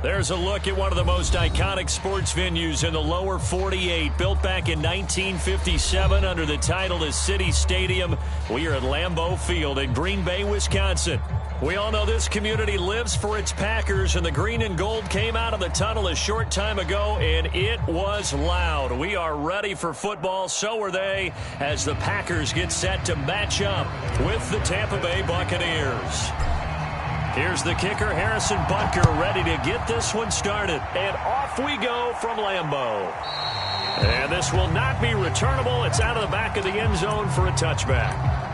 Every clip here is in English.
There's a look at one of the most iconic sports venues in the lower 48, built back in 1957 under the title of City Stadium. We are at Lambeau Field in Green Bay, Wisconsin. We all know this community lives for its Packers, and the green and gold came out of the tunnel a short time ago, and it was loud. We are ready for football, so are they, as the Packers get set to match up with the Tampa Bay Buccaneers. Here's the kicker, Harrison Butker, ready to get this one started. And off we go from Lambeau. And this will not be returnable. It's out of the back of the end zone for a touchback.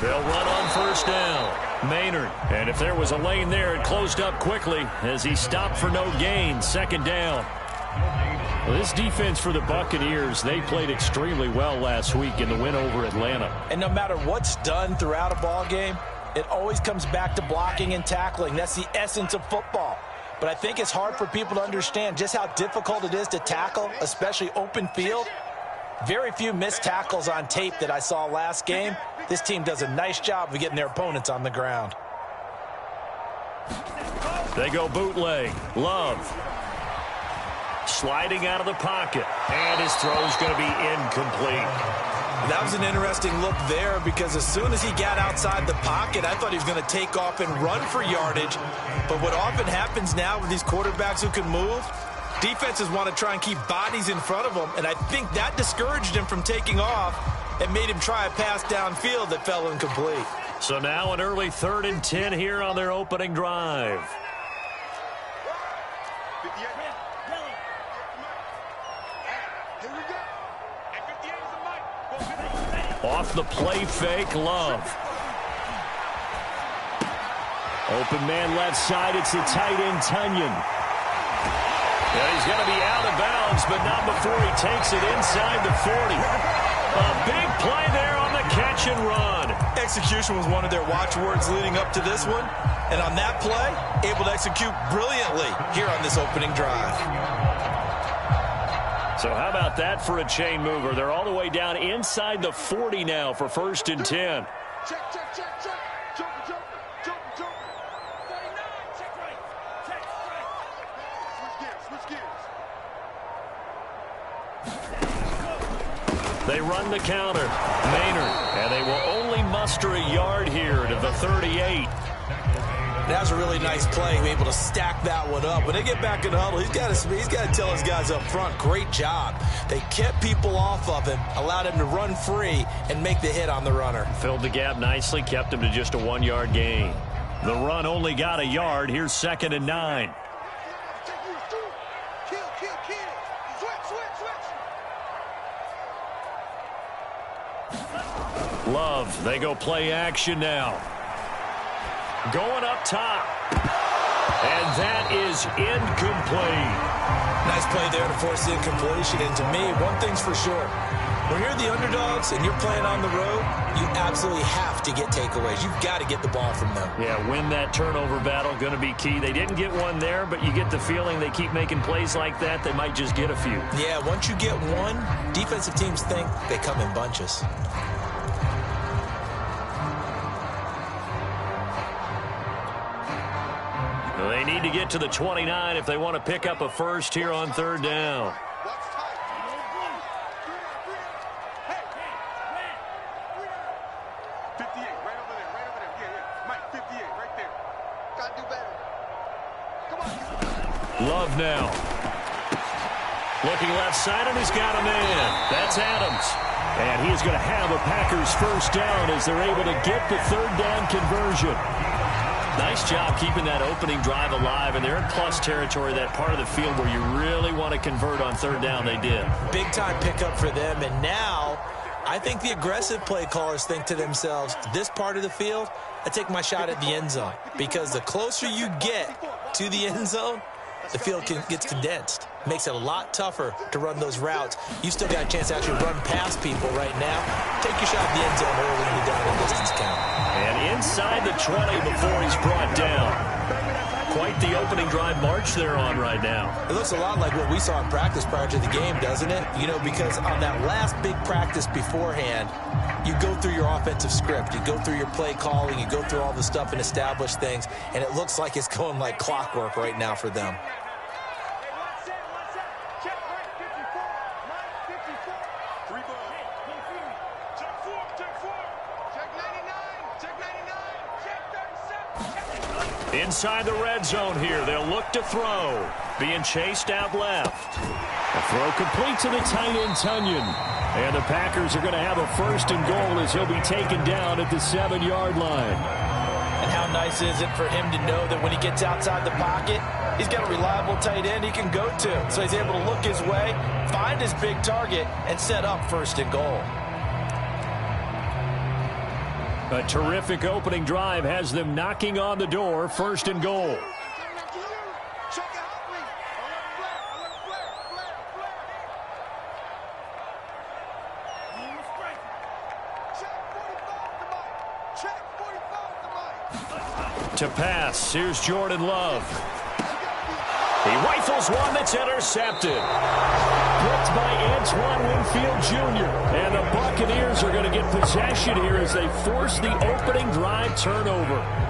They'll run on first down. Maynard. And if there was a lane there, it closed up quickly as he stopped for no gain. Second down. Well, this defense for the Buccaneers, they played extremely well last week in the win over Atlanta. And no matter what's done throughout a ball game, it always comes back to blocking and tackling. That's the essence of football. But I think it's hard for people to understand just how difficult it is to tackle, especially open field. Very few missed tackles on tape that I saw last game. This team does a nice job of getting their opponents on the ground. They go bootleg. Love. Sliding out of the pocket. And his throw's going to be incomplete. That was an interesting look there because as soon as he got outside the pocket, I thought he was going to take off and run for yardage. But what often happens now with these quarterbacks who can move, defenses want to try and keep bodies in front of them, and I think that discouraged him from taking off and made him try a pass downfield that fell incomplete. So now an early 3rd and 10 here on their opening drive. Off the play fake, Love. Open man left side, it's the tight end, Tunyon. And he's going to be out of bounds, but not before he takes it inside the 40. A big play there on the catch and run. Execution was one of their watchwords leading up to this one. And on that play, able to execute brilliantly here on this opening drive. So how about that for a chain mover? They're all the way down inside the 40 now for 1st and 10. Check, check, check, check. Joker, joker, joker, joker. 49, check right. Check right. Switch gears. They run the counter. Maynard. And they will only muster a yard here to the 38. That was a really nice play, able to stack that one up. When they get back in the huddle, he's got to tell his guys up front, great job. They kept people off of him, allowed him to run free and make the hit on the runner. Filled the gap nicely, kept him to just a 1-yard gain. The run only got a yard. Here's 2nd and 9. Love, they go play action now. Going up top. And that is incomplete. Nice play there to force the incompletion. And to me, one thing's for sure. When you're the underdogs and you're playing on the road, you absolutely have to get takeaways. You've got to get the ball from them. Yeah, win that turnover battle, going to be key. They didn't get one there, but you get the feeling they keep making plays like that, they might just get a few. Yeah, once you get one, defensive teams think they come in bunches. They need to get to the 29 if they want to pick up a first here on 3rd down. Love now. Looking left side, and he's got a man. That's Adams. And he is going to have a Packers first down as they're able to get the 3rd down conversion. Nice job keeping that opening drive alive, and they're in plus territory, that part of the field where you really want to convert on third down. They did. Big-time pickup for them, and now I think the aggressive play callers think to themselves, this part of the field, I take my shot at the end zone, because the closer you get to the end zone, the field gets condensed. Makes it a lot tougher to run those routes. You still got a chance to actually run past people right now. Take your shot at the end zone early in the down and distance count. And inside the 20 before he's brought down. Quite the opening drive march they're on right now. It looks a lot like what we saw in practice prior to the game, doesn't it? You know, because on that last big practice beforehand, you go through your offensive script, you go through your play calling, you go through all the stuff and establish things, and it looks like it's going like clockwork right now for them. Inside the red zone here, they'll look to throw. Being chased out left. A throw complete to the tight end, Tunyon. And the Packers are going to have a first and goal as he'll be taken down at the 7-yard line. And how nice is it for him to know that when he gets outside the pocket, he's got a reliable tight end he can go to. So he's able to look his way, find his big target, and set up first and goal. A terrific opening drive has them knocking on the door, first and goal. To pass, here's Jordan Love. He rifles one that's intercepted. Blitzed by Antoine Winfield Jr. And the Buccaneers are going to get possession here as they force the opening drive turnover.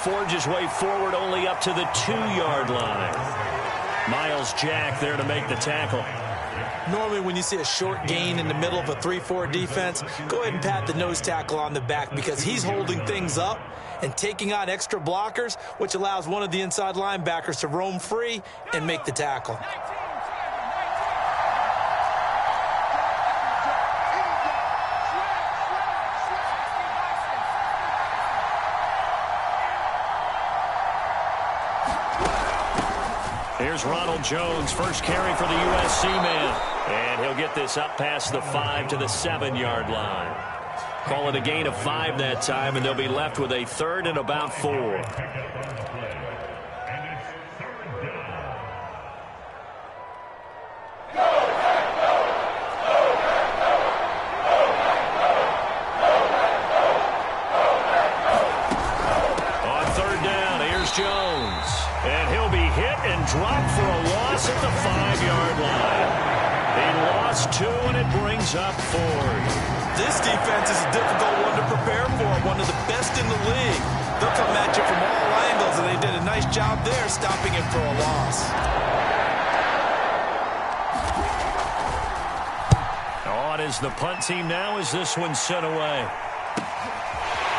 Forge his way forward only up to the 2-yard line. Miles Jack there to make the tackle. Normally when you see a short gain in the middle of a 3-4 defense, go ahead and pat the nose tackle on the back because he's holding things up and taking on extra blockers, which allows one of the inside linebackers to roam free and make the tackle. Here's Ronald Jones, first carry for the USC man. And he'll get this up past the 5 to the 7-yard line. Call it a gain of 5 that time, and they'll be left with a third and about 4. Dropped for a loss at the 5-yard line. He lost 2, and it brings up 4. This defense is a difficult one to prepare for, one of the best in the league. They'll come at you from all angles, and they did a nice job there stopping him for a loss. On is the punt team now as this one's sent away.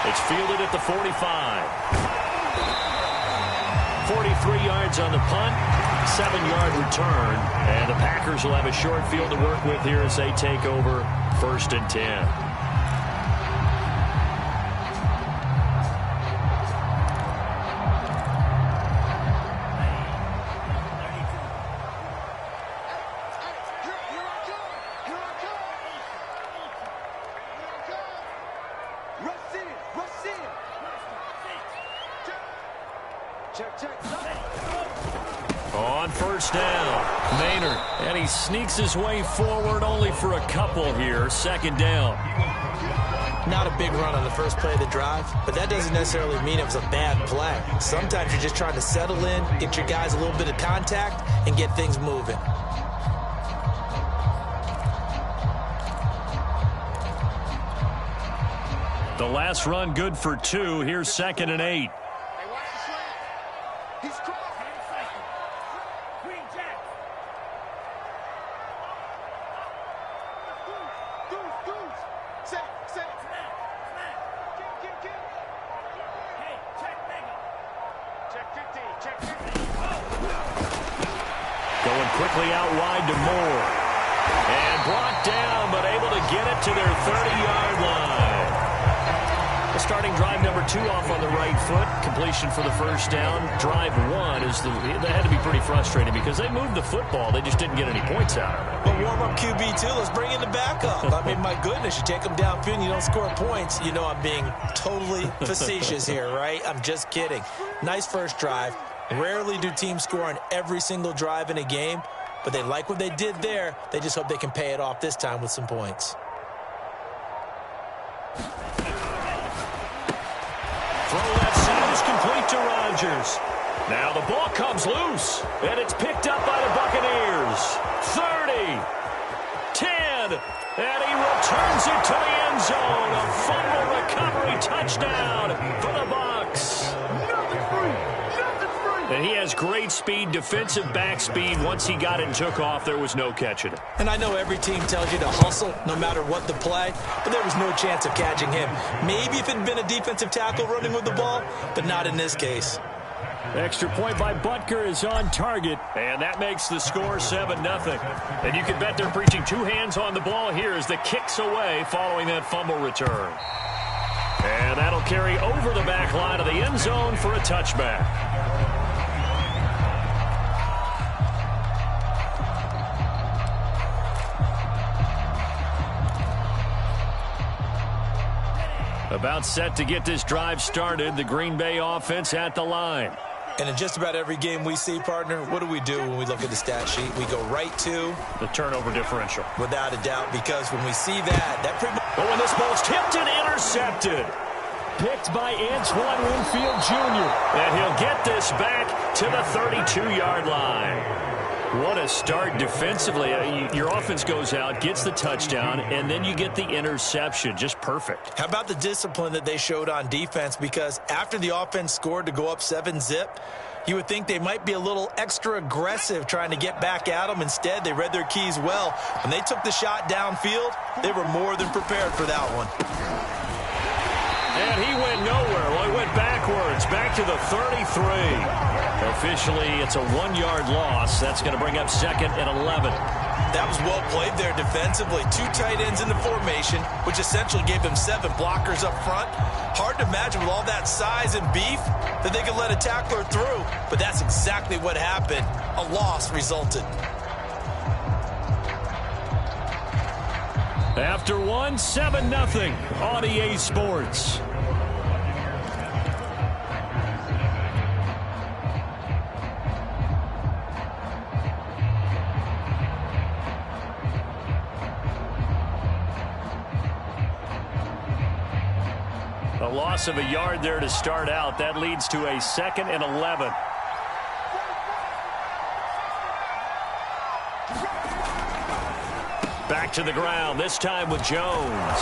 It's fielded at the 45. 43 yards on the punt, 7-yard return, and the Packers will have a short field to work with here as they take over first and 10. On first down, Maynard, and he sneaks his way forward only for a couple here, second down. Not a big run on the first play of the drive, but that doesn't necessarily mean it was a bad play. Sometimes you're just trying to settle in, get your guys a little bit of contact, and get things moving. The last run good for 2. Here's second and 8. Set. Going quickly out wide to Moore. And brought down, but able to get it to their 30-yard line. The starting drive number 2 off on the right foot. Completion for the first down. Drive 1 is that had to be pretty frustrating because they moved the football. They just didn't get any points out of it. But warm-up QB, too. Let's bring in the backup. I mean, my goodness, you take them downfield and you don't score points. You know I'm being totally facetious here, right? I'm just kidding. Nice first drive. Rarely do teams score on every single drive in a game, but they like what they did there. They just hope they can pay it off this time with some points. Throw left side is complete to Rodgers. Now the ball comes loose, and it's picked up by the Buccaneers. 30, 10, and he returns it to the end zone. A fumble recovery touchdown for the Bucs. And he has great speed, defensive back speed. Once he got it and took off, there was no catching it. And I know every team tells you to hustle no matter what the play, but there was no chance of catching him. Maybe if it had been a defensive tackle running with the ball, but not in this case. Extra point by Butker is on target, and that makes the score 7-0. And you can bet they're preaching 2 hands on the ball here as the kick's away following that fumble return. And that'll carry over the back line of the end zone for a touchback. About set to get this drive started, the Green Bay offense at the line. And in just about every game we see, partner, what do we do when we look at the stat sheet? We go right to the turnover differential. Without a doubt, because when we see that pretty much... But when this ball's tipped and intercepted. Picked by Antoine Winfield Jr. And he'll get this back to the 32-yard line. What a start defensively. Your offense goes out, gets the touchdown, and then you get the interception. Just perfect. How about the discipline that they showed on defense? Because after the offense scored to go up 7-zip, you would think they might be a little extra aggressive trying to get back at them. Instead, they read their keys well. When they took the shot downfield, they were more than prepared for that one. And he went nowhere. Well, he went backwards, back to the 33. Officially, it's a 1-yard loss. That's going to bring up 2nd and 11. That was well played there defensively. 2 tight ends in the formation, which essentially gave them 7 blockers up front. Hard to imagine with all that size and beef that they could let a tackler through, but that's exactly what happened. A loss resulted. After 7-0 on EA Sports. A loss of a yard there to start out. That leads to a 2nd and 11. Back to the ground, this time with Jones.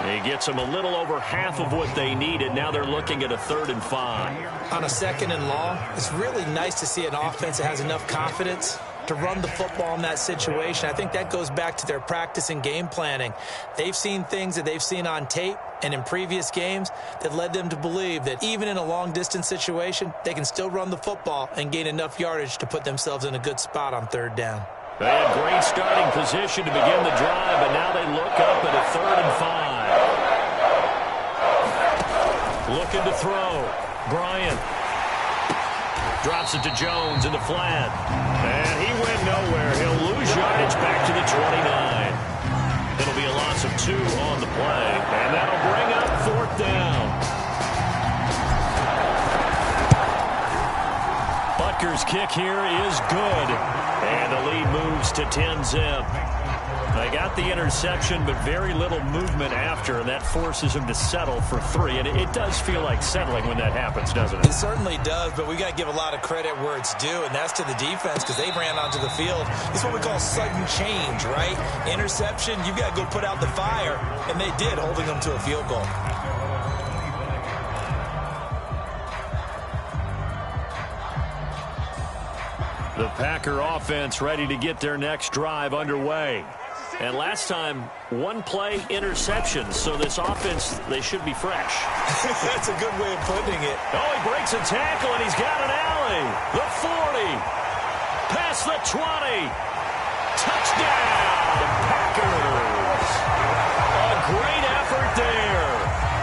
He gets them a little over half of what they needed. Now they're looking at a 3rd and 5. On a 2nd and long, it's really nice to see an offense that has enough confidence to run the football in that situation. I think that goes back to their practice and game planning. They've seen things that they've seen on tape and in previous games that led them to believe that even in a long-distance situation, they can still run the football and gain enough yardage to put themselves in a good spot on 3rd down. They had great starting position to begin the drive, but now they look up at a 3rd and 5. Looking to throw. Bryant drops it to Jones in the flat. And he went nowhere. He'll lose yardage back to the 29. It'll be a loss of 2 on the play. And that'll bring up 4th down. Butker's kick here is good. And the lead moves to 10-zip. They got the interception, but very little movement after, and that forces him to settle for 3. And it does feel like settling when that happens, doesn't it? It certainly does, but we got to give a lot of credit where it's due, and that's to the defense because they ran onto the field. It's what we call sudden change, right? Interception, you've got to go put out the fire, and they did, holding them to a field goal. The Packer offense ready to get their next drive underway. And last time, one play interception. So this offense, they should be fresh. That's a good way of putting it. Oh, he breaks a tackle, and he's got an alley. The 40. Past the 20. Touchdown, Packers. A great effort there.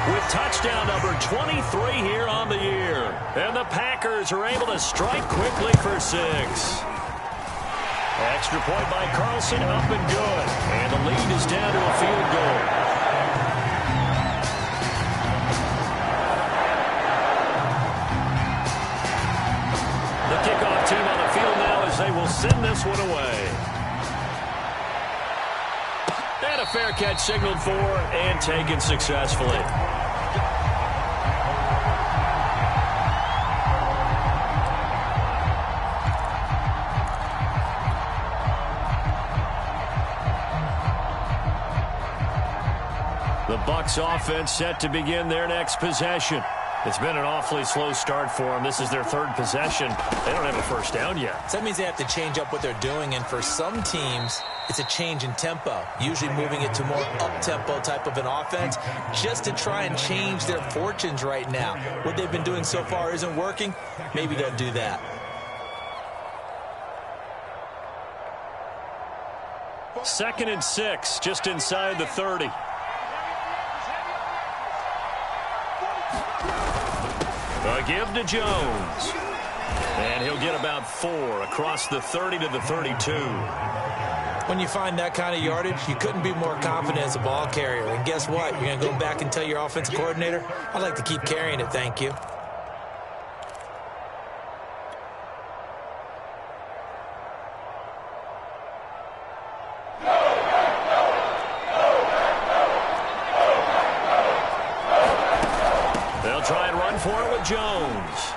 With touchdown number 23 here on the year. And the Packers are able to strike quickly for 6. Extra point by Carlson, up and good. And the lead is down to a field goal. The kickoff team on the field now as they will send this one away. And a fair catch signaled for and taken successfully. The Bucs offense set to begin their next possession. It's been an awfully slow start for them. This is their third possession. They don't have a first down yet. So that means they have to change up what they're doing, and for some teams, it's a change in tempo, usually moving it to more up-tempo type of an offense just to try and change their fortunes right now. What they've been doing so far isn't working. Maybe they'll do that. Second and 6, just inside the 30. A give to Jones. And he'll get about 4 across the 30 to the 32. When you find that kind of yardage, you couldn't be more confident as a ball carrier. And guess what? You're going to go back and tell your offensive coordinator, I'd like to keep carrying it, thank you. Jones.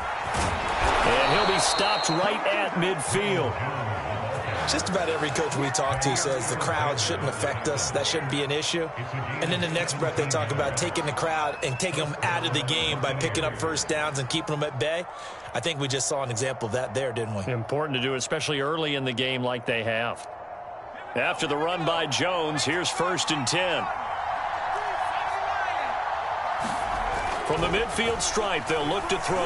And he'll be stopped right at midfield. Just about every coach we talk to says the crowd shouldn't affect us. That shouldn't be an issue. And in the next breath, they talk about taking the crowd and taking them out of the game by picking up first downs and keeping them at bay. I think we just saw an example of that there, didn't we? Important to do, especially early in the game like they have. After the run by Jones, here's 1st and 10. From the midfield stripe, they'll look to throw.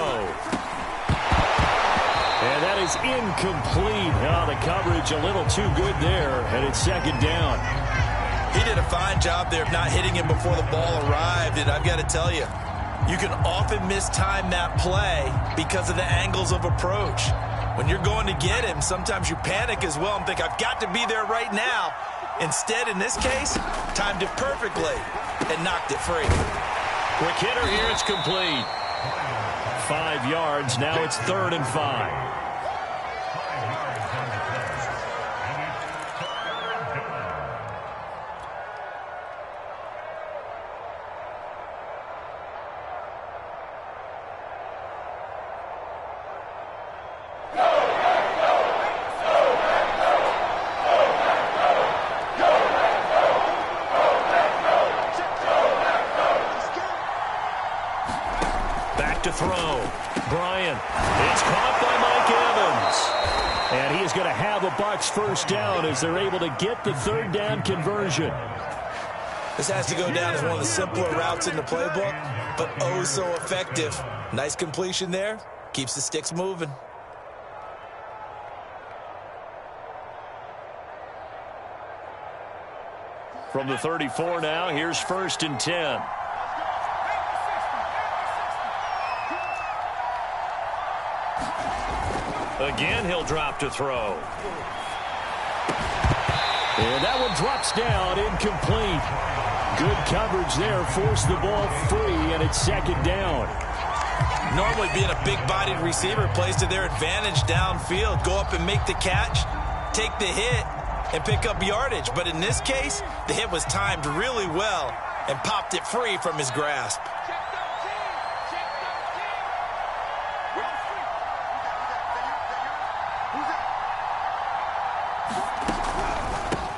And that is incomplete. Oh, the coverage a little too good there, and it's 2nd down. He did a fine job there of not hitting him before the ball arrived, and I've got to tell you, you can often mistime that play because of the angles of approach. When you're going to get him, sometimes you panic as well and think, I've got to be there right now. Instead, in this case, timed it perfectly and knocked it free. Quick hitter here, it's complete. 5 yards, now it's 3rd and 5. To throw. Bryant. It's caught by Mike Evans. And he is going to have a Bucs first down as they're able to get the 3rd down conversion. This has to go down as one of the simpler routes in the playbook, but oh so effective. Nice completion there. Keeps the sticks moving. From the 34 now, here's 1st and 10. Again, he'll drop to throw. And that one drops down, incomplete. Good coverage there, forced the ball free, and it's 2nd down. Normally being a big-bodied receiver plays to their advantage downfield. Go up and make the catch, take the hit, and pick up yardage. But in this case, the hit was timed really well and popped it free from his grasp.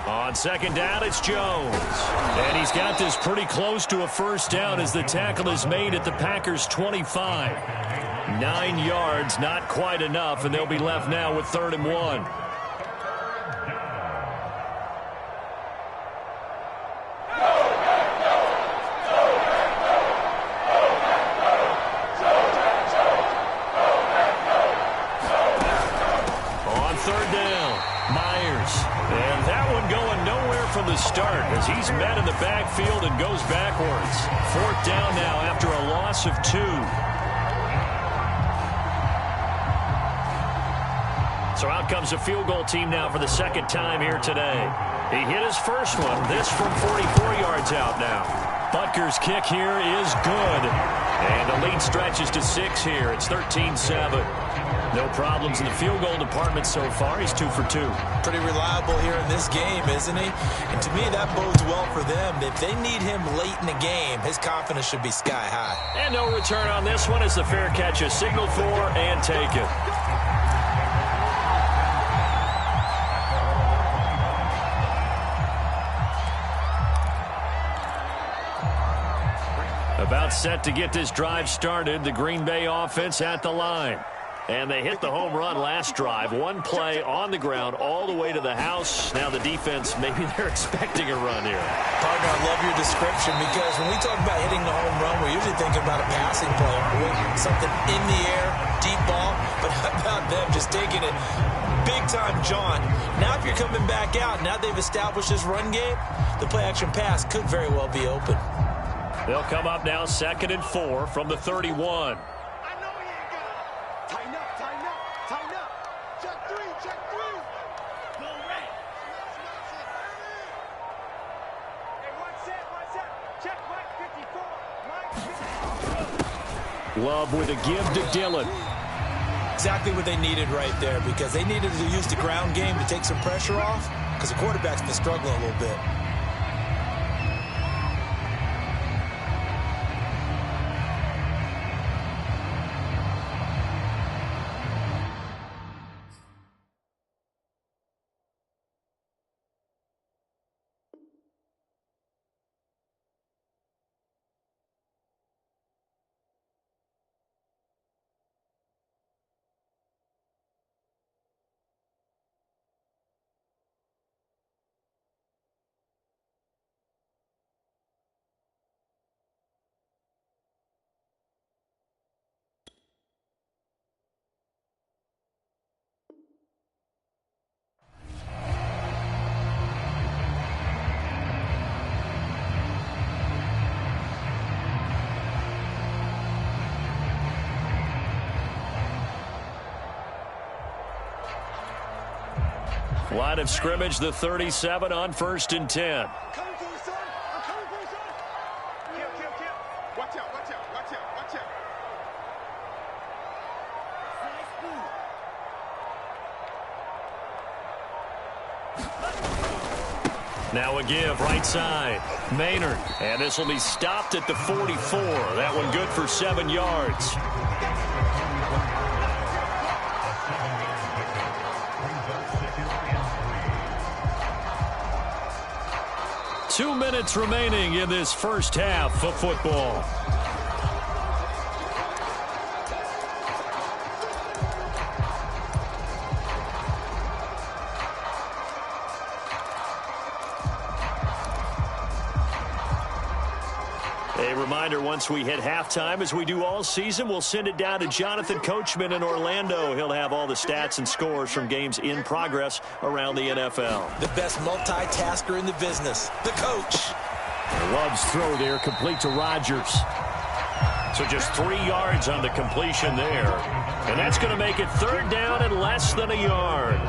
On 2nd down, it's Jones. And he's got this pretty close to a first down as the tackle is made at the Packers' 25. 9 yards, not quite enough, and they'll be left now with 3rd and 1. the start as he's met in the backfield and goes backwards. 4th down now after a loss of 2. So out comes the field goal team now for the 2nd time here today. He hit his first one. This from 44 yards out now. Butker's kick here is good. And the lead stretches to 6 here. It's 13-7. No problems in the field goal department so far. He's 2 for 2. Pretty reliable here in this game, isn't he? And to me, that bodes well for them. If they need him late in the game, his confidence should be sky high. And no return on this one as the fair catch is signaled for and taken. About set to get this drive started. The Green Bay offense at the line. And they hit the home run last drive. One play on the ground all the way to the house. Now the defense, maybe they're expecting a run here. Partner, I love your description because when we talk about hitting the home run, we're usually thinking about a passing play. Something in the air, deep ball. But how about them just taking it big time, John? Now if you're coming back out, now they've established this run game, the play-action pass could very well be open. They'll come up now 2nd and 4 from the 31. Love with a give to Dillon. Exactly what they needed right there because they needed to use the ground game to take some pressure off because the quarterback's been struggling a little bit. Line of scrimmage, the 37 on 1st and 10. Now a give, right side. Maynard. And this will be stopped at the 44. That one good for 7 yards. Two minutes remaining in this first half of football. A reminder, once we hit halftime, as we do all season, we'll send it down to Jonathan Coachman in Orlando. He'll have all the stats and scores from games in progress around the NFL. The best multitasker in the business, the coach. Love's throw there, complete to Rodgers. So just 3 yards on the completion there. And that's going to make it 3rd down and less than a yard.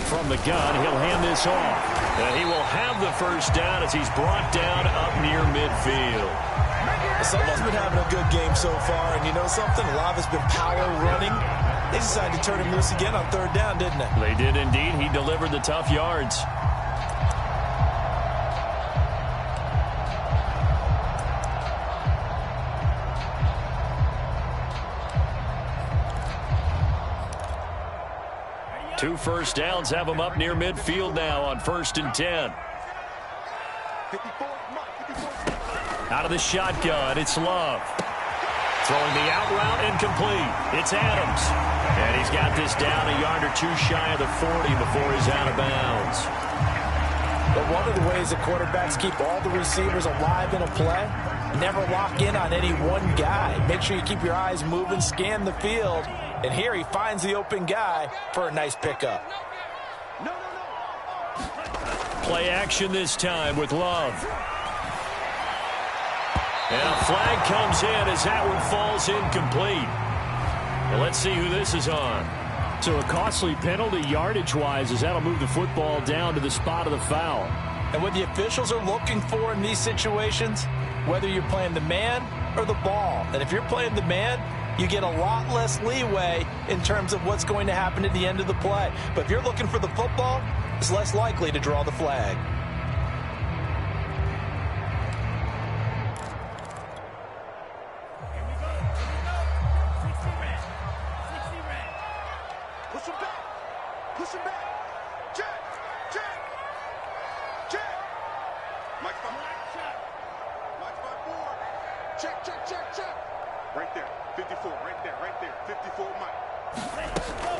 From the gun, he'll hand this off. And he will have the first down as he's brought down up near midfield. Someone's been having a good game so far, and you know something? A lot of it's been power running. They decided to turn him loose again on 3rd down, didn't they? They did indeed. He delivered the tough yards. Two first downs have him up near midfield now on 1st and 10. Out of the shotgun, it's Love. Throwing the out route incomplete. It's Adams. And he's got this down a yard or two shy of the 40 before he's out of bounds. But one of the ways that quarterbacks keep all the receivers alive in a play, never lock in on any one guy. Make sure you keep your eyes moving, scan the field. And here he finds the open guy for a nice pickup. Play action this time with Love. And a flag comes in as that one falls incomplete. Well, let's see who this is on. So a costly penalty yardage-wise as that'll move the football down to the spot of the foul. And what the officials are looking for in these situations, whether you're playing the man or the ball. And if you're playing the man, you get a lot less leeway in terms of what's going to happen at the end of the play. But if you're looking for the football, it's less likely to draw the flag.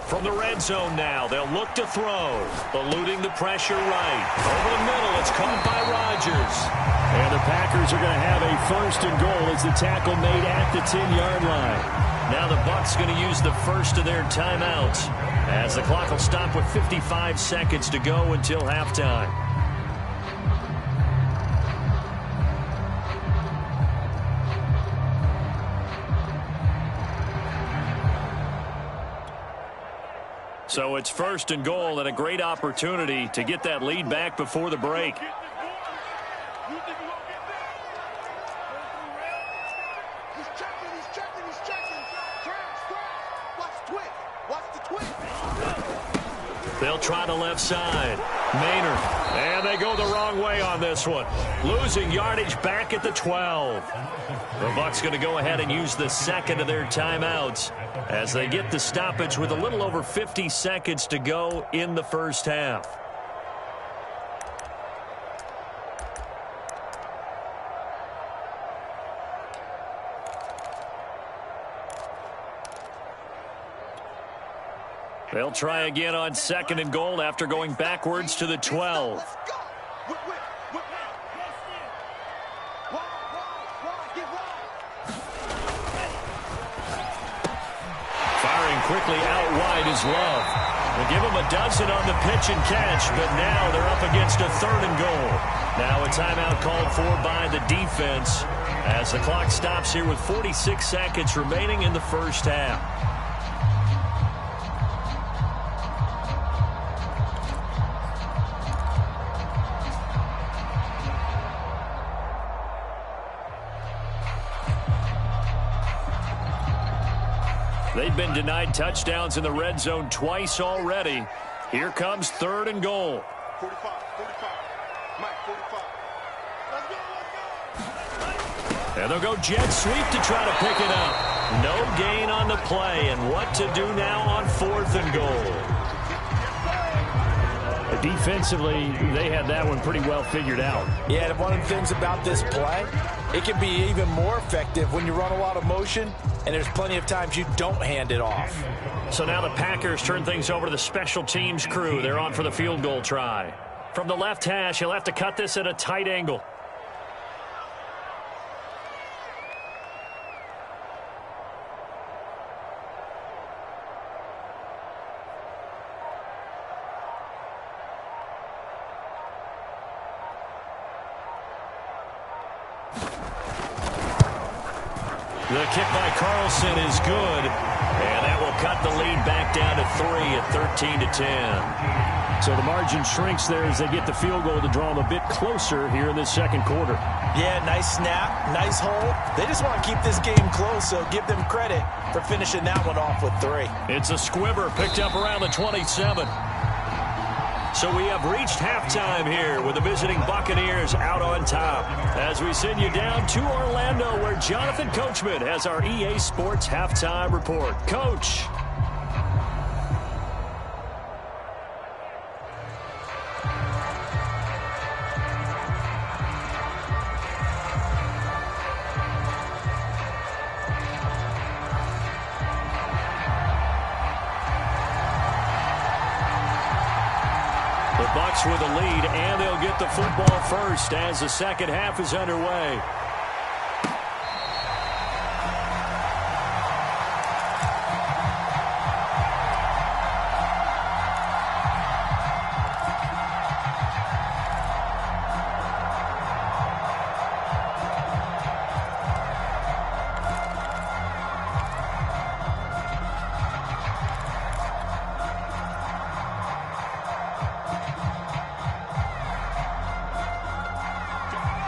From the red zone now, they'll look to throw. Eluding the pressure right. Over the middle, it's caught by Rodgers. And the Packers are going to have a first and goal as the tackle made at the 10-yard line. Now the Bucs going to use the first of their timeouts as the clock will stop with 55 seconds to go until halftime. So it's first and goal and a great opportunity to get that lead back before the break. They'll try the left side. Maynard. And they go the wrong way on this one. Losing yardage back at the 12. The Bucs going to go ahead and use the second of their timeouts as they get the stoppage with a little over 50 seconds to go in the first half. They'll try again on second and goal after going backwards to the 12. Firing quickly out wide is Love. We'll give him a dozen on the pitch and catch, but now they're up against a third and goal. Now a timeout called for by the defense as the clock stops here with 46 seconds remaining in the first half. They've been denied touchdowns in the red zone twice already. Here comes third and goal. 45. Mike, 45. Let's go. And they'll go jet sweep to try to pick it up. No gain on the play, and what to do now on fourth and goal. Defensively, they had that one pretty well figured out. Yeah, and one of the things about this play, it can be even more effective when you run a lot of motion, and there's plenty of times you don't hand it off. So now the Packers turn things over to the special teams crew. They're on for the field goal try. From the left hash, he'll have to cut this at a tight angle. The kick by Carlson is good, and that will cut the lead back down to 3 at 13-10. So the margin shrinks there as they get the field goal to draw them a bit closer here in this second quarter. Yeah, nice snap, nice hold. They just want to keep this game close, so give them credit for finishing that one off with 3. It's a squibber picked up around the 27. So we have reached halftime here with the visiting Buccaneers out on top. As we send you down to Orlando where Jonathan Coachman has our EA Sports Halftime Report. Coach. Bucks with the lead, and they'll get the football first as the second half is underway.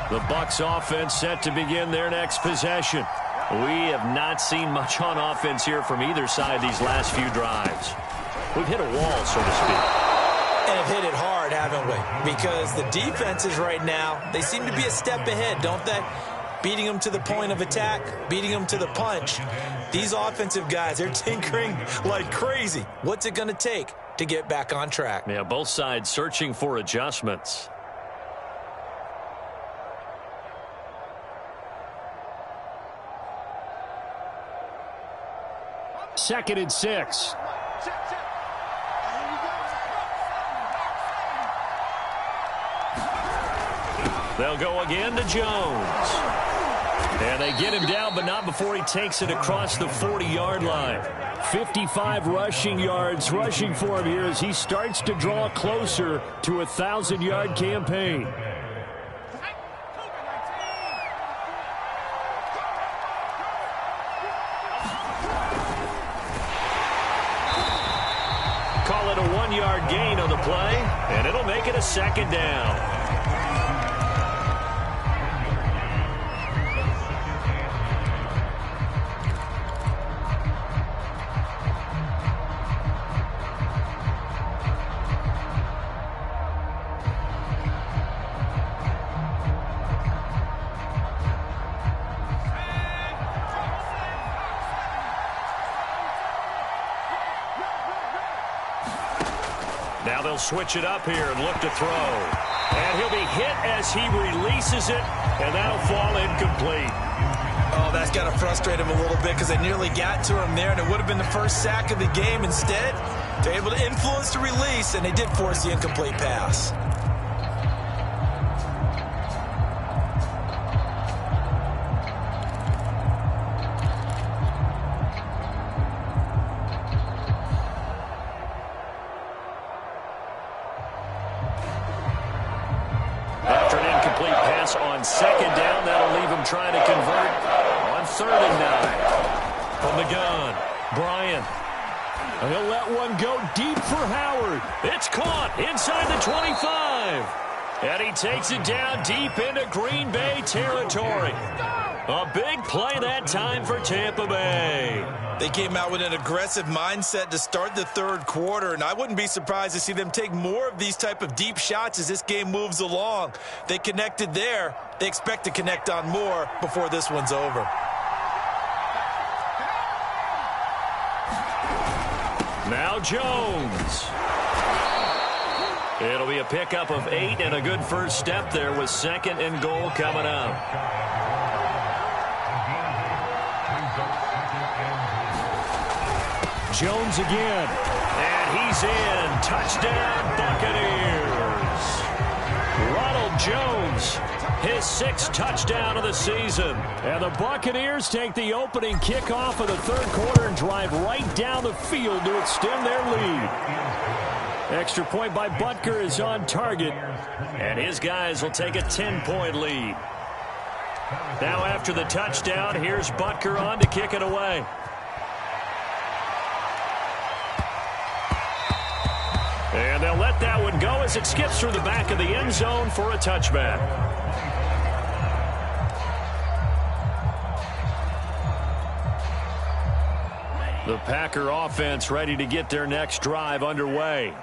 The Bucks offense set to begin their next possession. We have not seen much on offense here from either side these last few drives. We've hit a wall, so to speak. And have hit it hard, haven't we? Because the defenses right now, they seem to be a step ahead, don't they? Beating them to the point of attack, beating them to the punch. These offensive guys, they're tinkering like crazy. What's it going to take to get back on track? Yeah, both sides searching for adjustments. Second and 6. They'll go again to Jones. And they get him down, but not before he takes it across the 40-yard line. 55 rushing yards rushing for him here as he starts to draw closer to a 1,000-yard campaign. Call it a 1-yard gain on the play, and it'll make it a second down. Now they'll switch it up here and look to throw. And he'll be hit as he releases it, and that'll fall incomplete. Oh, that's got to frustrate him a little bit because they nearly got to him there, and it would have been the first sack of the game. Instead, they're able to influence the release, and they did force the incomplete pass. After an incomplete pass on second down, that'll leave him trying to convert on 3rd and 9. From the gun, Bryant. He'll let one go deep for Howard. It's caught inside the 25. And he takes it down deep into Green Bay territory. A big play that time for Tampa Bay. They came out with an aggressive mindset to start the third quarter, and I wouldn't be surprised to see them take more of these type of deep shots as this game moves along. They connected there. They expect to connect on more before this one's over. Now Jones. It'll be a pickup of 8 and a good first step there with 2nd and goal coming up. Jones again. And he's in. Touchdown, Buccaneers. Ronald Jones, his 6th touchdown of the season. And the Buccaneers take the opening kickoff of the third quarter and drive right down the field to extend their lead. Extra point by Butker is on target. And his guys will take a 10-point lead. Now after the touchdown, here's Butker on to kick it away. And they'll let that one go as it skips through the back of the end zone for a touchback. The Packer offense ready to get their next drive underway.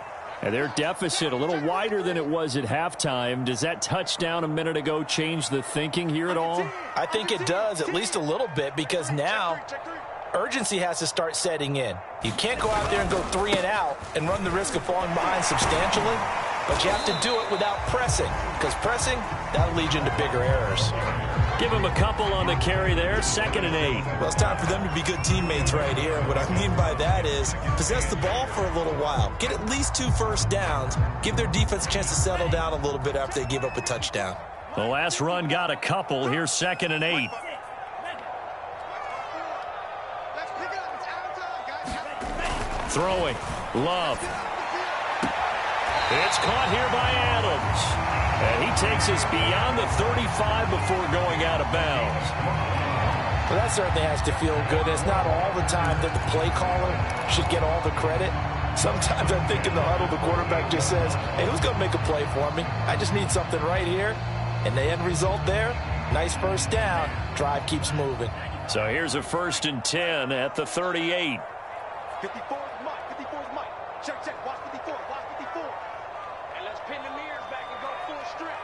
And their deficit a little wider than it was at halftime. Does that touchdown a minute ago change the thinking here at all? I think it does, at least a little bit, because now urgency has to start setting in. You can't go out there and go 3 and out and run the risk of falling behind substantially, but you have to do it without pressing, because pressing, that'll lead you into bigger errors. Give him a couple on the carry there. 2nd and 8. Well, it's time for them to be good teammates right here. And what I mean by that is possess the ball for a little while. Get at least 2 first downs. Give their defense a chance to settle down a little bit after they give up a touchdown. The last run got a couple. Here's 2nd and 8. Throwing. Love. It's caught here by Adams. And he takes us beyond the 35 before going out of bounds. Well, that certainly has to feel good. It's not all the time that the play caller should get all the credit. Sometimes I think in the huddle, the quarterback just says, hey, who's going to make a play for me? I just need something right here. And the end result there, nice first down. Drive keeps moving. So here's a 1st and 10 at the 38. 54 is Mike. 54 is Mike. Check, check. Watch 54. Watch 54. And let's pin the mirrors back and go full strength.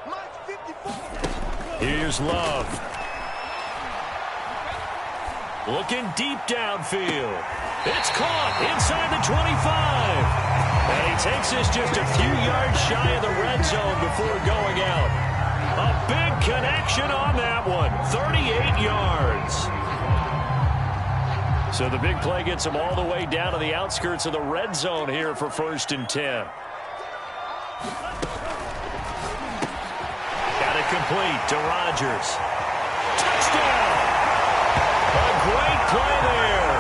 Mike's 54. Here's Love. Looking deep downfield. It's caught inside the 25. And he takes us just a few yards shy of the red zone before going out. A big connection on that one. 38 yards. So the big play gets him all the way down to the outskirts of the red zone here for 1st and 10. Got it complete to Rodgers. Touchdown! A great play there.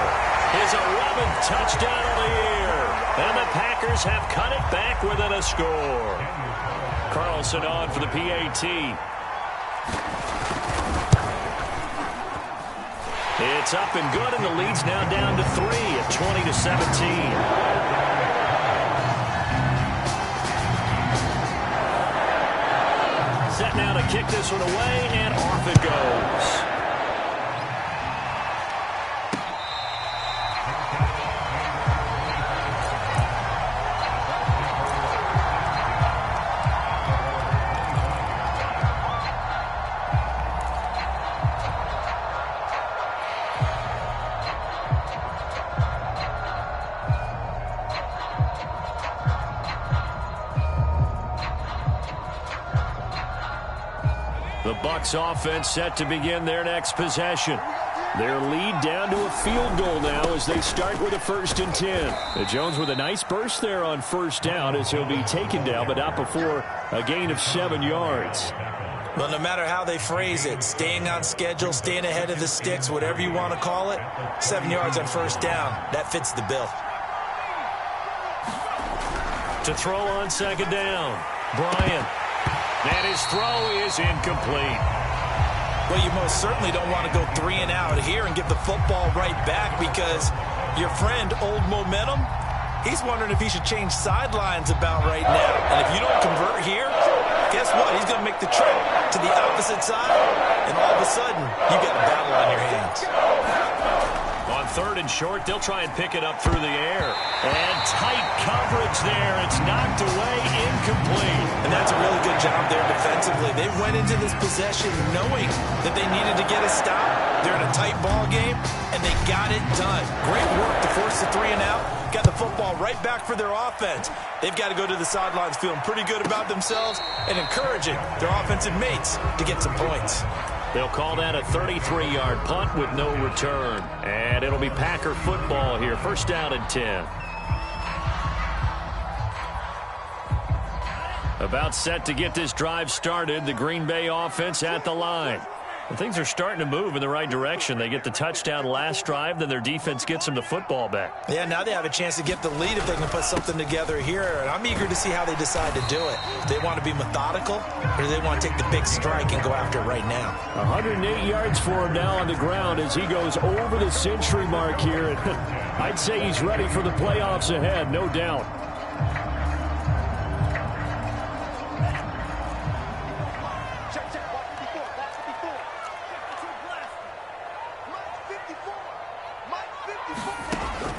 His 11th touchdown of the year. And the Packers have cut it back within a score. Carlson on for the PAT. It's up and good, and the lead's now down to 3 at 20-17. Set now to kick this one away, and off it goes. The Bucs offense set to begin their next possession. Their lead down to a field goal now as they start with a 1st and 10. Jones with a nice burst there on 1st down as he'll be taken down, but not before a gain of 7 yards. Well, no matter how they phrase it, staying on schedule, staying ahead of the sticks, whatever you want to call it, 7 yards on 1st down, that fits the bill. To throw on 2nd down, Bryant. And his throw is incomplete. Well, you most certainly don't want to go 3 and out here and give the football right back because your friend, Old Momentum, he's wondering if he should change sidelines about right now. And if you don't convert here, guess what? He's going to make the trip to the opposite side, and all of a sudden, you got a battle on your hands. On 3rd and short, they'll try and pick it up through the air. And tight coverage there. It's knocked away, incomplete. And that's a really good job there defensively. They went into this possession knowing that they needed to get a stop. They're in a tight ball game, and they got it done. Great work to force the 3 and out. Got the football right back for their offense. They've got to go to the sidelines feeling pretty good about themselves and encouraging their offensive mates to get some points. They'll call that a 33-yard punt with no return. And it'll be Packer football here. 1st down and 10. About set to get this drive started. The Green Bay offense at the line. And things are starting to move in the right direction. They get the touchdown last drive, then their defense gets them the football back. Yeah, now they have a chance to get the lead if they can put something together here. And I'm eager to see how they decide to do it. Do they want to be methodical, or do they want to take the big strike and go after it right now? 108 yards for him now on the ground as he goes over the century mark here. And I'd say he's ready for the playoffs ahead, no doubt.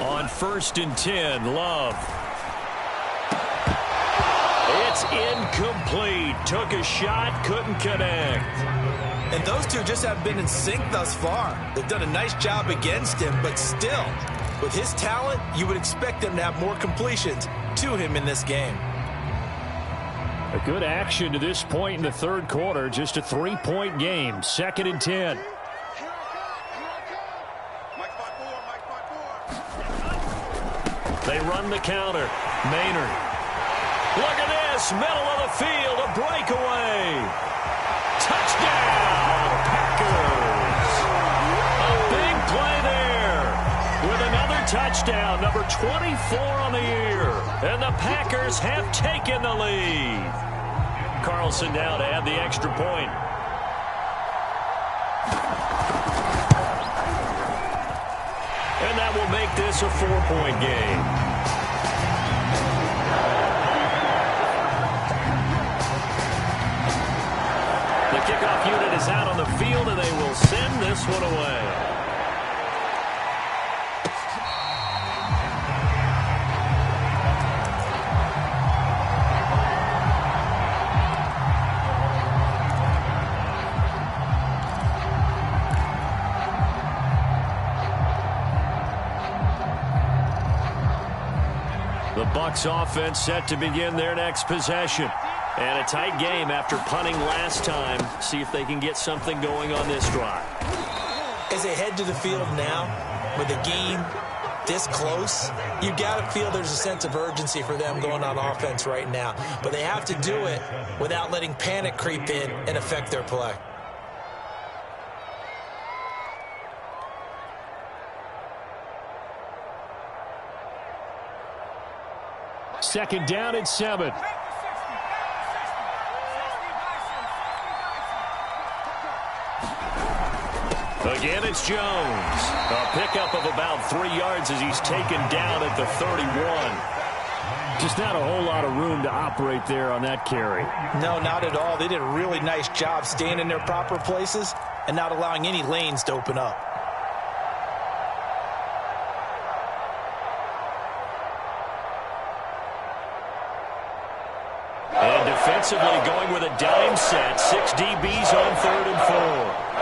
On 1st and 10, Love. It's incomplete. Took a shot, couldn't connect. And those two just have been in sync thus far. They've done a nice job against him, but still, with his talent, you would expect them to have more completions to him in this game. A good action to this point in the third quarter. Just a 3-point game. 2nd and 10. They run the counter. Maynard. Look at this. Middle of the field. A breakaway. Touchdown, Packers. A big play there. With another touchdown. Number 24 on the year. And the Packers have taken the lead. Carlson now to add the extra point. And that will make this a 4-point game. The kickoff unit is out on the field, and they will send this one away. The Bucs offense set to begin their next possession. And a tight game after punting last time. See if they can get something going on this drive. As they head to the field now, with the game this close, you've got to feel there's a sense of urgency for them going on offense right now. But they have to do it without letting panic creep in and affect their play. Second down and 7. Again, it's Jones. A pickup of about 3 yards as he's taken down at the 31. Just not a whole lot of room to operate there on that carry. No, not at all. They did a really nice job staying in their proper places and not allowing any lanes to open up. And defensively going with a dime set. 6 DBs on 3rd and 4.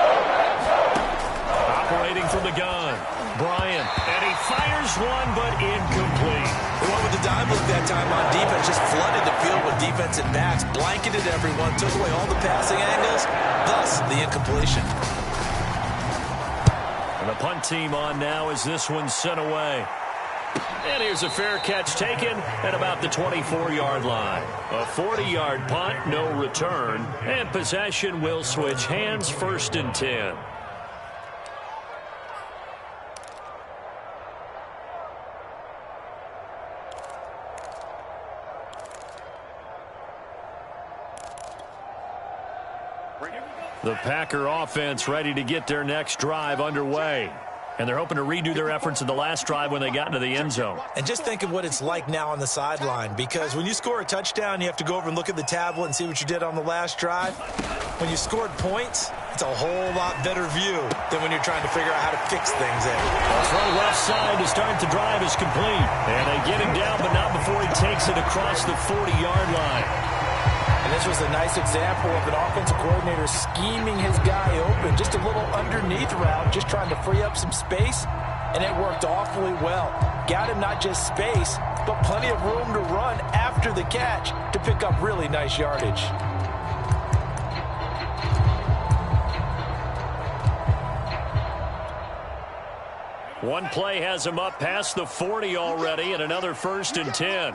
Operating from the gun. Bryant. And he fires one, but incomplete. They went with the dime look that time on defense. Just flooded the field with defensive backs. Blanketed everyone. Took away all the passing angles. Thus, the incompletion. And the punt team on now as this one's sent away. And here's a fair catch taken at about the 24-yard line. A 40-yard punt, no return. And possession will switch hands, 1st and 10. The Packer offense ready to get their next drive underway. And they're hoping to redo their efforts in the last drive when they got into the end zone. And just think of what it's like now on the sideline, because when you score a touchdown, you have to go over and look at the tablet and see what you did on the last drive. When you scored points, it's a whole lot better view than when you're trying to figure out how to fix things in. Throw left side to start the drive is complete. And they get him down, but not before he takes it across the 40-yard line. And this was a nice example of an offensive coordinator scheming his guy open. Just a little underneath route, just trying to free up some space, and it worked awfully well. Got him not just space, but plenty of room to run after the catch to pick up really nice yardage. One play has him up past the 40 already, and another 1st and 10.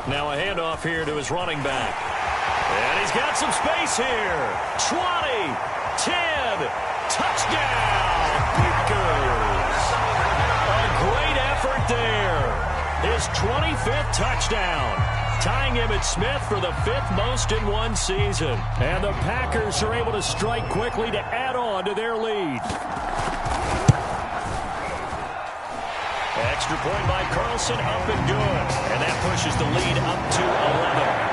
Now a handoff here to his running back. And he's got some space here. 20, 10, touchdown, Packers. A great effort there. His 25th touchdown, tying him at Smith for the 5th most in one season. And the Packers are able to strike quickly to add on to their lead. Extra point by Carlson, up and good. And that pushes the lead up to 11.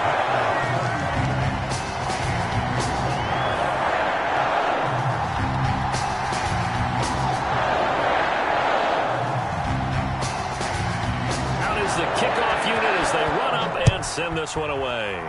Out is the kickoff unit as they run up and send this one away.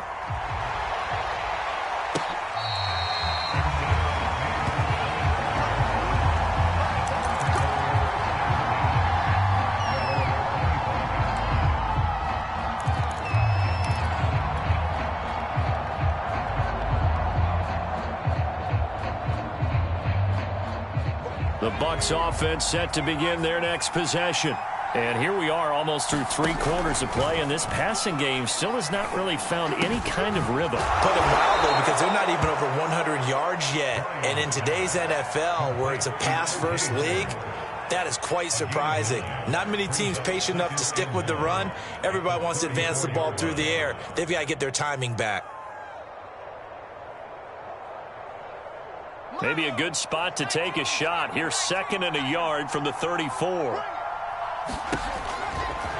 The Bucs offense set to begin their next possession. And here we are almost through 3 quarters of play, and this passing game still has not really found any kind of rhythm. Put it mildly, because they're not even over 100 yards yet. And in today's NFL, where it's a pass-first league, that is quite surprising. Not many teams patient enough to stick with the run. Everybody wants to advance the ball through the air. They've got to get their timing back. Maybe a good spot to take a shot. Here's 2nd and a yard from the 34.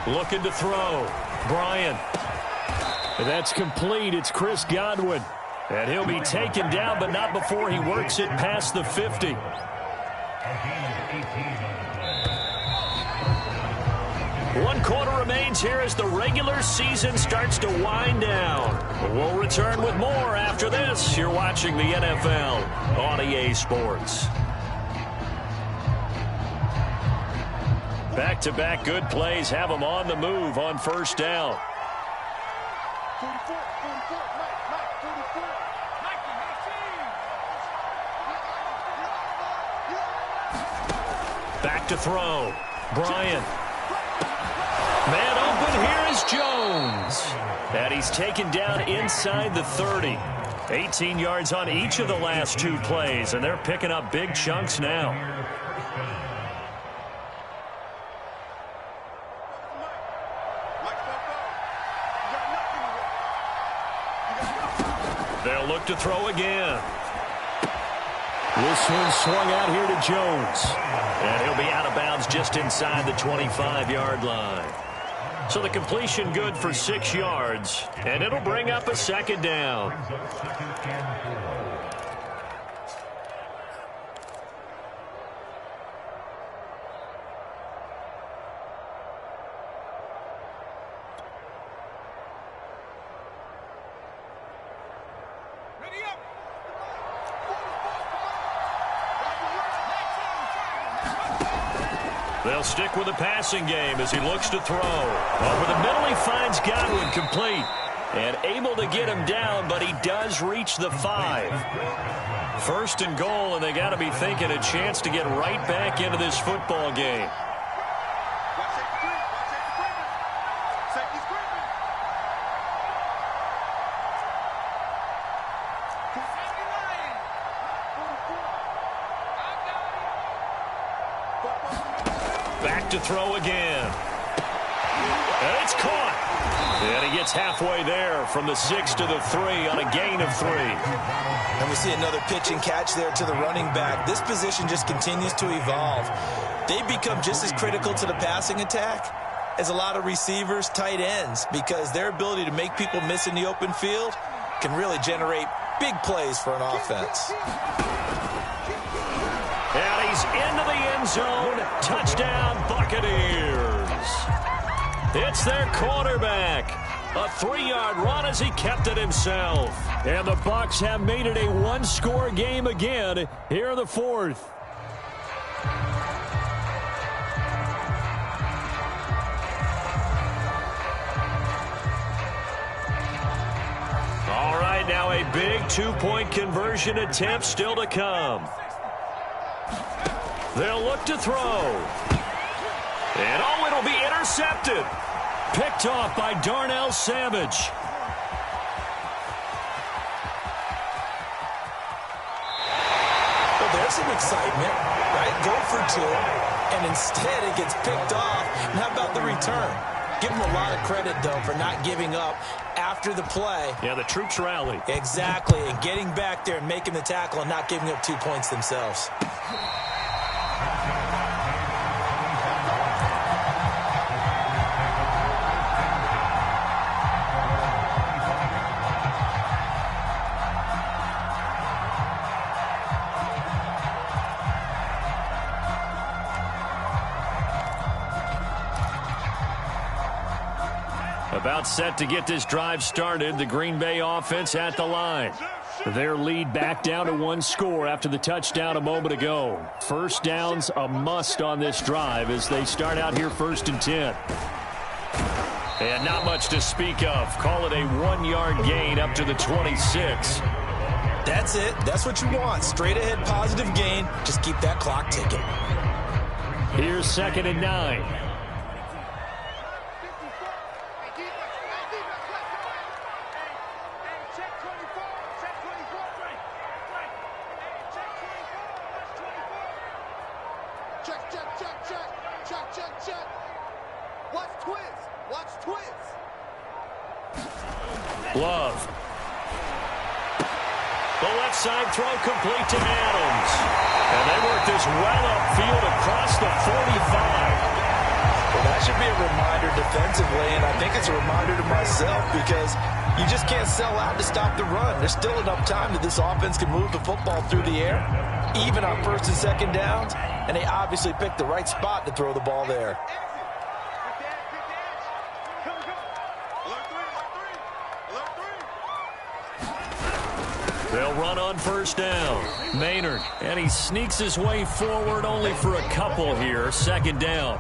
Looking to throw. Bryant. That's complete. It's Chris Godwin. And he'll be taken down, but not before he works it past the 50. One quarter remains here as the regular season starts to wind down. We'll return with more after this. You're watching the NFL on EA Sports. Back-to-back good plays have them on the move on first down. 44, Mike, 44. Back to throw. Bryant. Man open, here is Jones. And he's taken down inside the 30. 18 yards on each of the last 2 plays, and they're picking up big chunks now. They'll look to throw again. This one swung out here to Jones. And he'll be out of bounds just inside the 25-yard line. So the completion good for 6 yards, and it'll bring up a 2nd down. They'll stick with the passing game as he looks to throw. Over the middle, he finds Godwin complete. And able to get him down, but he does reach the 5. 1st and goal, and they got to be thinking a chance to get right back into this football game. Back to throw again. And it's caught. And he gets halfway there from the 6 to the 3 on a gain of 3. And we see another pitch and catch there to the running back. This position just continues to evolve. They become just as critical to the passing attack as a lot of receivers, tight ends, because their ability to make people miss in the open field can really generate big plays for an offense. And he's into the end zone. Touchdown, Buccaneers. It's their quarterback. A 3-yard run as he kept it himself. And the Bucs have made it a 1-score game again here in the 4th. All right, now a big 2-point conversion attempt still to come. They'll look to throw. And oh, it'll be intercepted. Picked off by Darnell Savage. Well, there's some excitement, right? Go for 2, and instead it gets picked off. And how about the return? Give him a lot of credit, though, for not giving up after the play. Yeah, the troops rallied. Exactly, and getting back there and making the tackle and not giving up 2 points themselves. About set to get this drive started. The Green Bay offense at the line. Their lead back down to 1 score after the touchdown a moment ago. First down's a must on this drive as they start out here 1st and 10. And not much to speak of. Call it a 1-yard gain up to the 26. That's it. That's what you want. Straight ahead positive gain. Just keep that clock ticking. Here's 2nd and 9. Check. Watch twins. Love. The left side throw complete to Adams. And they work this well upfield across the 45. Well, that should be a reminder defensively, and I think it's a reminder to myself because you just can't sell out to stop the run. There's still enough time that this offense can move the football through the air, even on 1st and 2nd downs, and they obviously picked the right spot to throw the ball there. They'll run on 1st down. Maynard, and he sneaks his way forward only for a couple here. 2nd down.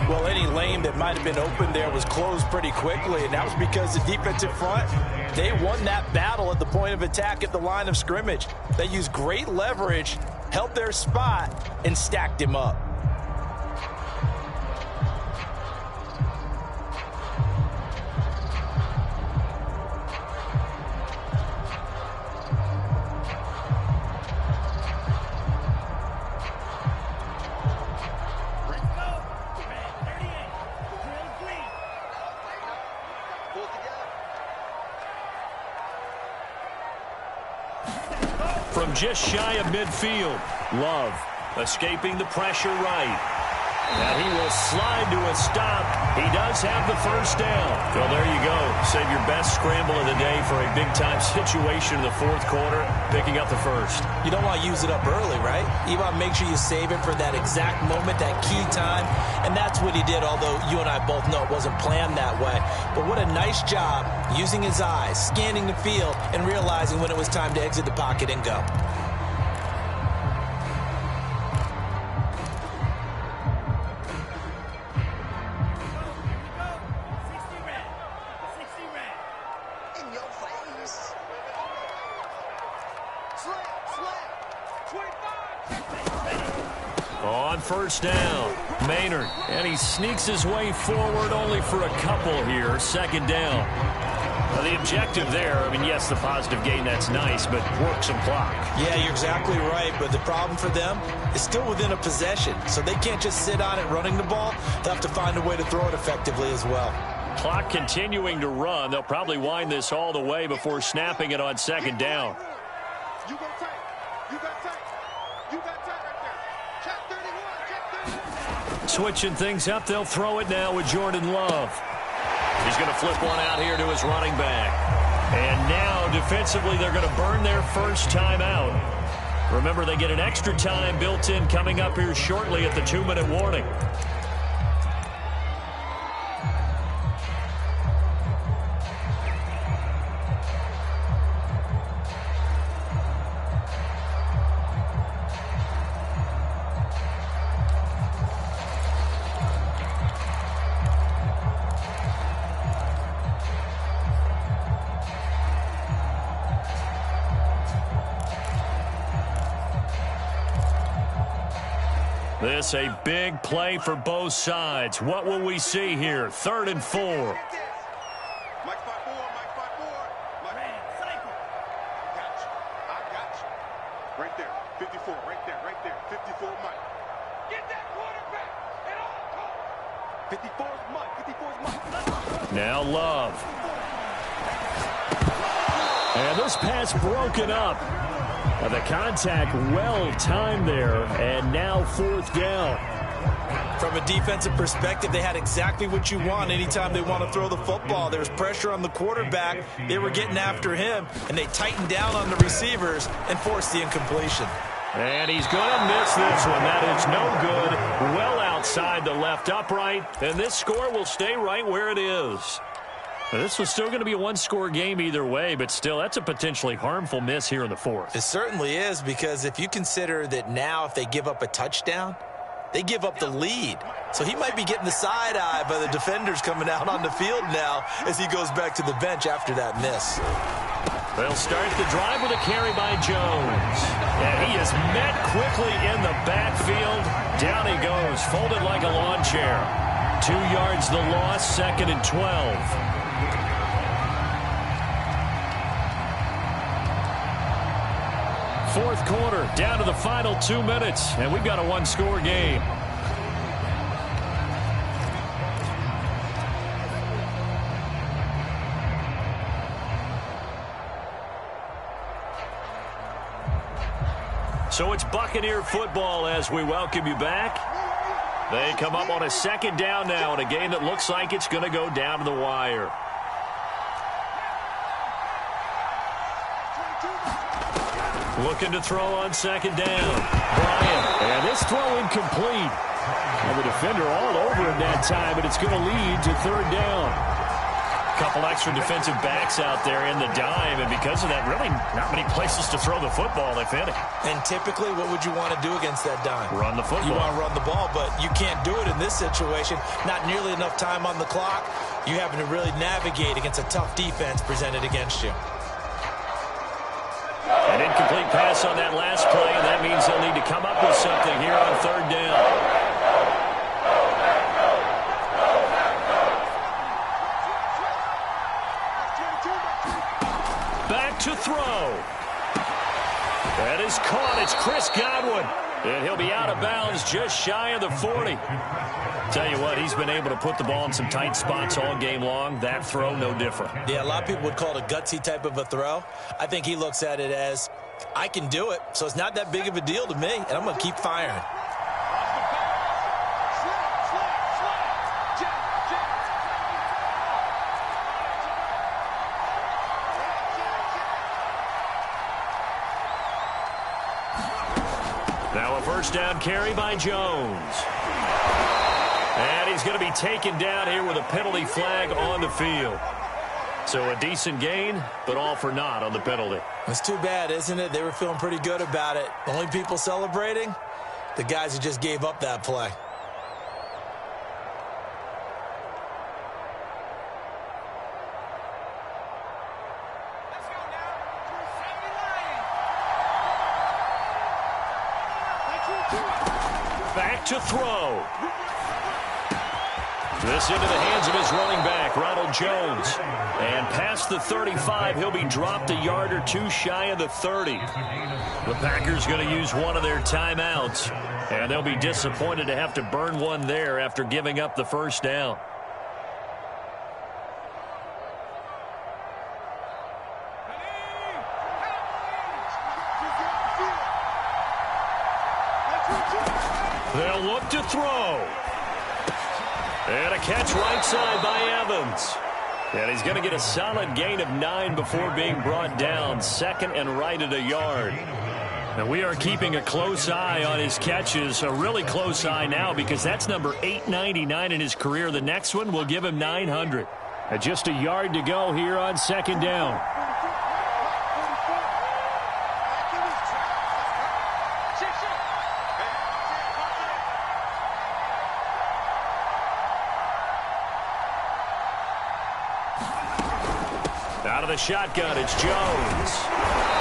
Well, any lane that might have been open there was closed pretty quickly, and that was because the defensive front, they won that battle at the point of attack at the line of scrimmage. They used great leverage, held their spot, and stacked him up. From just shy of midfield, Love escaping the pressure right. And he will slide to a stop. He does have the 1st down. Well, there you go. Save your best scramble of the day for a big-time situation in the 4th quarter, picking up the 1st. You don't want to use it up early, right? You want to make sure you save it for that exact moment, that key time. And that's what he did, although you and I both know it wasn't planned that way. But what a nice job using his eyes, scanning the field, and realizing when it was time to exit the pocket and go. On 1st down, Maynard, and he sneaks his way forward only for a couple here. 2nd down. Now, the objective there, I mean, yes, the positive gain, that's nice, but work some clock. Yeah, you're exactly right, but the problem for them is still within a possession, so they can't just sit on it running the ball. They'll have to find a way to throw it effectively as well. Clock continuing to run. They'll probably wind this all the way before snapping it on 2nd down. You got tight. You got tight. You got tight right there. Check 31. Check 31. Switching things up, they'll throw it now with Jordan Love. He's going to flip one out here to his running back. And now, defensively, they're going to burn their 1st time out. Remember, they get an extra time built in coming up here shortly at the 2-minute warning. This a big play for both sides. What will we see here? 3rd and 4. Mike 5-4. Mike 5-4. Mike man, cycle. I got you. Right there. 54. Right there. 54 Mike. Get that quarterback. And all 54's Mike. 54's Mike. Now Love. And this pass broken up. The contact well timed there, and now 4th down. From a defensive perspective, they had exactly what you want anytime they want to throw the football. There was pressure on the quarterback. They were getting after him, and they tightened down on the receivers and forced the incompletion. And he's going to miss this one. That is no good. Well outside the left upright, and this score will stay right where it is. This was still going to be a 1-score game either way, but still, that's a potentially harmful miss here in the 4th. It certainly is, because if you consider that now if they give up a touchdown, they give up the lead. So he might be getting the side eye by the defenders coming out on the field now as he goes back to the bench after that miss. They'll start the drive with a carry by Jones. And he is met quickly in the backfield. Down he goes, folded like a lawn chair. 2 yards the loss, 2nd and 12. Fourth quarter, down to the final 2 minutes, and we've got a one-score game. So it's Buccaneer football as we welcome you back. They come up on a 2nd down now in a game that looks like it's going to go down to the wire. Looking to throw on 2nd down. Bryant. And this throw incomplete. And the defender all over him that time, but it's going to lead to 3rd down. Couple extra defensive backs out there in the dime, and because of that, really not many places to throw the football, if any. And typically, what would you want to do against that dime? Run the football. You want to run the ball, but you can't do it in this situation. Not nearly enough time on the clock. You having to really navigate against a tough defense presented against you. An incomplete pass on that last play, and that means they'll need to come up with something here on 3rd down. To throw. That is caught. It's Chris Godwin. And he'll be out of bounds just shy of the 40. Tell you what, he's been able to put the ball in some tight spots all game long. That throw, no different. Yeah, a lot of people would call it a gutsy type of a throw. I think he looks at it as, I can do it, so it's not that big of a deal to me, and I'm going to keep firing. Now a 1st down carry by Jones. And he's going to be taken down here with a penalty flag on the field. So a decent gain, but all for naught on the penalty. It's too bad, isn't it? They were feeling pretty good about it. Only people celebrating, the guys who just gave up that play. Back to throw. This into the hands of his running back, Ronald Jones. And past the 35, he'll be dropped a yard or 2 shy of the 30. The Packers going to use one of their timeouts. And they'll be disappointed to have to burn one there after giving up the 1st down. They'll look to throw. And a catch right side by Evans. And he's going to get a solid gain of 9 before being brought down. 2nd and right at a yard. And we are keeping a close eye on his catches. A really close eye now because that's number 899 in his career. The next one will give him 900. Just a yard to go here on 2nd down. Out of the shotgun, it's Jones.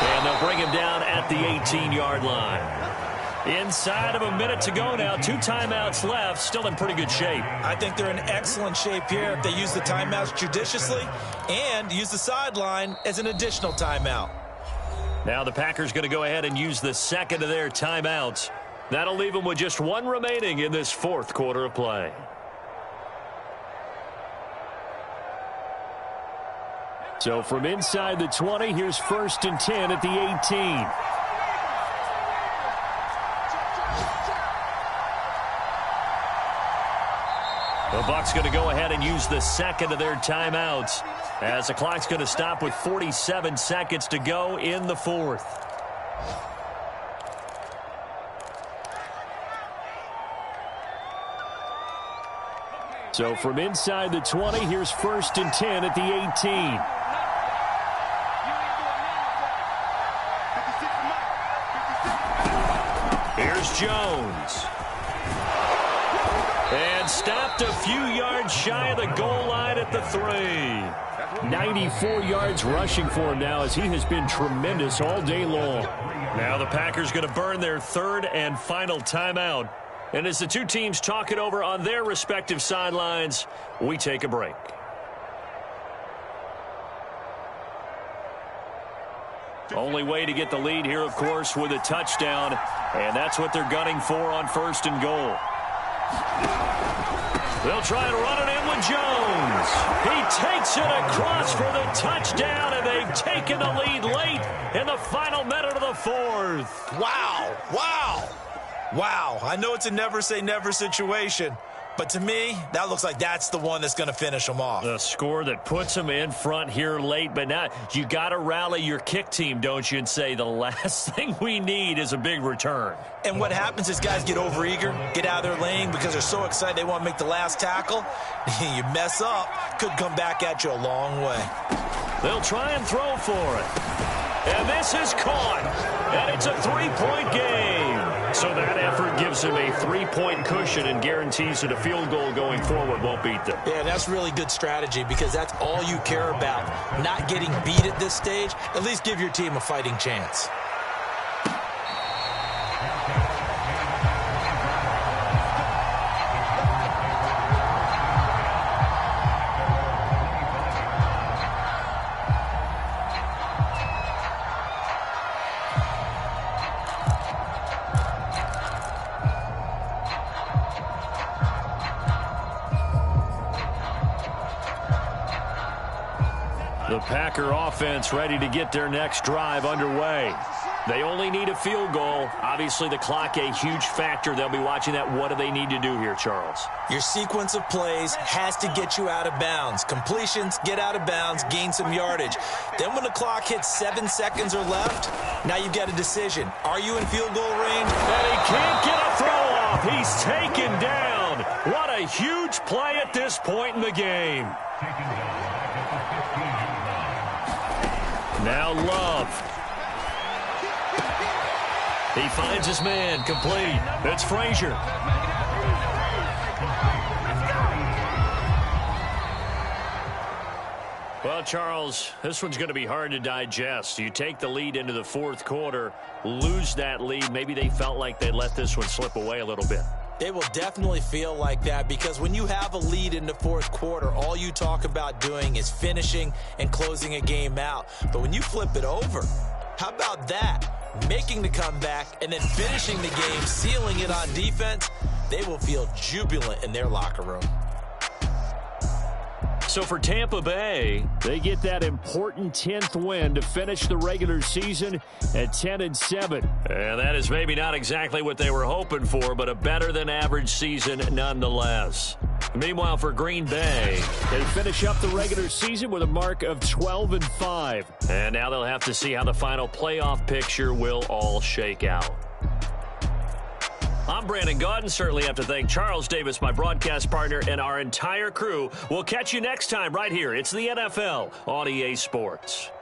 And they'll bring him down at the 18-yard line. Inside of a minute to go now. 2 timeouts left. Still in pretty good shape. I think they're in excellent shape here if they use the timeouts judiciously and use the sideline as an additional timeout. Now the Packers going to go ahead and use the 2nd of their timeouts. That'll leave them with just 1 remaining in this 4th quarter of play. So from inside the 20, here's 1st and 10 at the 18. The Bucs going to go ahead and use the 2nd of their timeouts as the clock's going to stop with 47 seconds to go in the 4th. So from inside the 20, here's 1st and 10 at the 18. Here's Jones. And And stopped a few yards shy of the goal line at the 3. 94 yards rushing for him now as he has been tremendous all day long. Now the Packers going to burn their third and final timeout. And as the two teams talk it over on their respective sidelines, we take a break. Only way to get the lead here, of course, with a touchdown. And that's what they're gunning for on 1st and goal. They'll try and run it in with Jones. He takes it across for the touchdown, and they've taken the lead late in the final minute of the 4th. Wow. Wow. Wow. I know it's a never say never situation, but to me, that looks like that's the one that's going to finish them off. The score that puts them in front here late, but now you got to rally your kick team, don't you, and say the last thing we need is a big return. And what happens is guys get overeager, get out of their lane because they're so excited they want to make the last tackle. You mess up, could come back at you a long way. They'll try and throw for it. And this is caught. And it's a 3-point game. So that effort gives him a 3-point cushion and guarantees that a field goal going forward won't beat them. Yeah, that's really good strategy because that's all you care about. Not getting beat at this stage. At least give your team a fighting chance. The Packer offense ready to get their next drive underway. They only need a field goal. Obviously, the clock a huge factor. They'll be watching that. What do they need to do here, Charles? Your sequence of plays has to get you out of bounds. Completions, get out of bounds, gain some yardage. Then when the clock hits 7 seconds or left, now you've got a decision. Are you in field goal range? And he can't get a throw off. He's taken down. What a huge play at this point in the game. Now Love. He finds his man, complete. It's Frazier. Well, Charles, this one's going to be hard to digest. You take the lead into the 4th quarter, lose that lead. Maybe they felt like they let this one slip away a little bit. They will definitely feel like that because when you have a lead in the 4th quarter, all you talk about doing is finishing and closing a game out. But when you flip it over, how about that? Making the comeback and then finishing the game, sealing it on defense, they will feel jubilant in their locker room. So for Tampa Bay, they get that important 10th win to finish the regular season at 10-7. And that is maybe not exactly what they were hoping for, but a better than average season nonetheless. Meanwhile, for Green Bay, they finish up the regular season with a mark of 12-5. And now they'll have to see how the final playoff picture will all shake out. I'm Brandon Gaudin. Certainly have to thank Charles Davis, my broadcast partner, and our entire crew. We'll catch you next time right here. It's the NFL on EA Sports.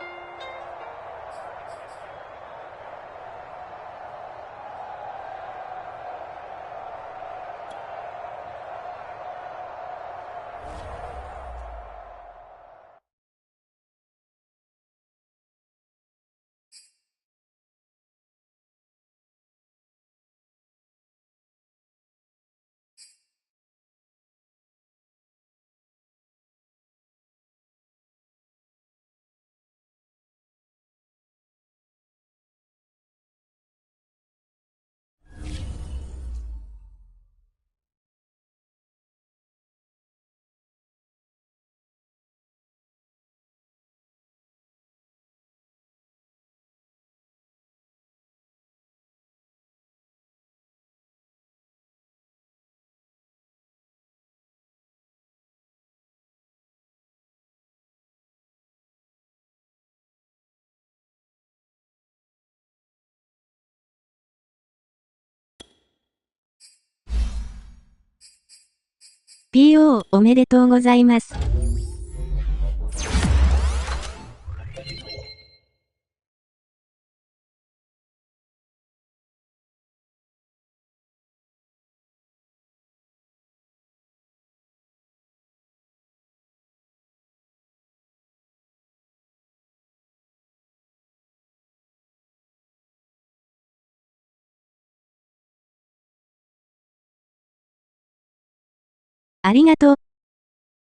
PO おめでとうございます。ありがとう。